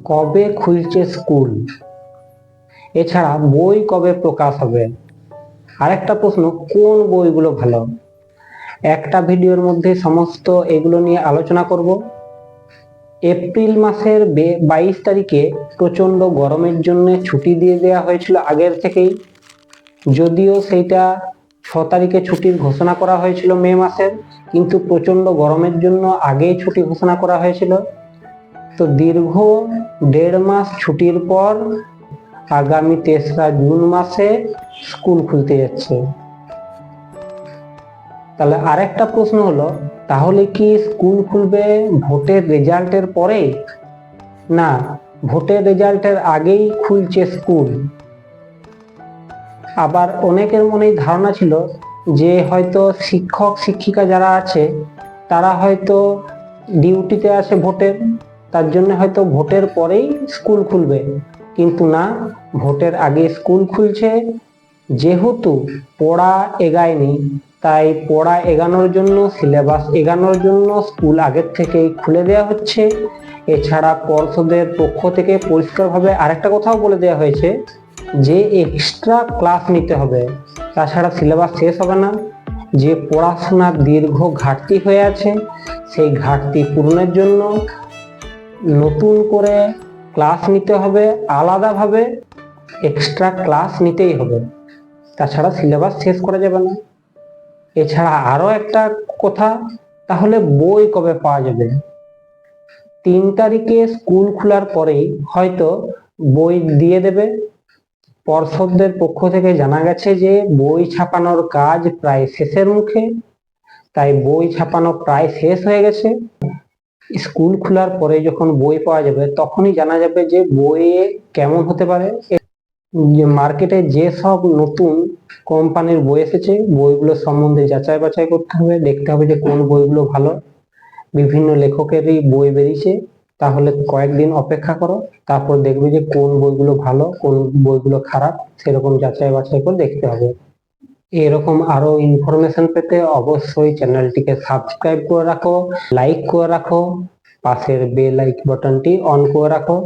কবে খুলছে স্কুল, এছাড়া বই কবে প্রকাশ হবে, আরেকটা প্রশ্ন কোন বইগুলো ভালো। একটা ভিডিওর মধ্যে সমস্ত এগুলো নিয়ে আলোচনা করব। এপ্রিল মাসের 22 তারিখে প্রচন্ড গরমের জন্য ছুটি দিয়ে দেওয়া হয়েছিল আগের থেকেই, যদিও সেইটা 6 তারিখে ছুটির ঘোষণা করা হয়েছিল মে মাসের, কিন্তু প্রচন্ড গরমের জন্য আগেই ছুটি ঘোষণা করা হয়েছিল। তো দীর্ঘ 1.5 মাস ছুটির পর আগামী 3রা জুন মাসে স্কুল খুলতে যাচ্ছে। তাহলে আরেকটা প্রশ্ন হলো, তাহলে কি স্কুল খুলবে ভোটের রেজাল্টের পরে, না ভোটের রেজাল্টের আগেই খুলছে স্কুল? আবার অনেকের মনেই ধারণা ছিল যে হয়তো শিক্ষক শিক্ষিকা যারা আছে তারা হয়তো ডিউটিতে আছে ভোটের, তার জন্য হয়তো ভোটের পরেই স্কুল খুলবে, কিন্তু না, ভোটের আগে স্কুল খুলছে। যেহেতু পড়া এগায়নি, তাই পড়া এগানোর জন্য, সিলেবাস এগানোর জন্য স্কুল আগের থেকেই খুলে দেওয়া হচ্ছে। এছাড়া পর্ষদের পক্ষ থেকে পরিষ্কারভাবে আরেকটা কথাও বলে দেওয়া হয়েছে যে এক্সট্রা ক্লাস নিতে হবে, তাছাড়া সিলেবাস শেষ হবে না। যে পড়াশোনার দীর্ঘ ঘাটতি হয়ে আছে, সেই ঘাটতি পূরণের জন্য নতুন করে ক্লাস নিতে হবে, আলাদাভাবে এক্সট্রা ক্লাস নিতেই হবে, তাছাড়া সিলেবাস শেষ করা যাবে না। এছাড়া আরো একটা কথা, তাহলে বই কবে পাওয়া যাবে? 3 তারিখে স্কুল খোলার পরেই হয়তো বই দিয়ে দেবে। পর্ষদের পক্ষ থেকে জানা গেছে যে বই ছাপানোর কাজ প্রায় শেষের মুখে, তাই বই ছাপানো প্রায় শেষ হয়ে গেছে। স্কুল খোলার পরে যখন বই পাওয়া যাবে তখনই জানা যাবে যে বইয়ে কেমন হতে পারে। মার্কেটে যে সব নতুন কোম্পানির বই এসেছে, বইগুলো সম্বন্ধে যাচাই বাছাই করতে হবে, দেখতে হবে যে কোন বইগুলো ভালো। বিভিন্ন লেখকেরই বই বেরিয়েছে, তাহলে কয়েকদিন অপেক্ষা করো, তারপর দেখবে যে কোন বইগুলো ভালো কোন বইগুলো খারাপ, সেরকম যাচাই বাছাই করে দেখতে হবে। এরকম আরো ইনফরমেশন পেতে অবশ্যই চ্যানেলটিকে সাবস্ক্রাইব করে রাখো, লাইক করে রাখো, পাশের বেল আইকন বাটনটি অন করে রাখো।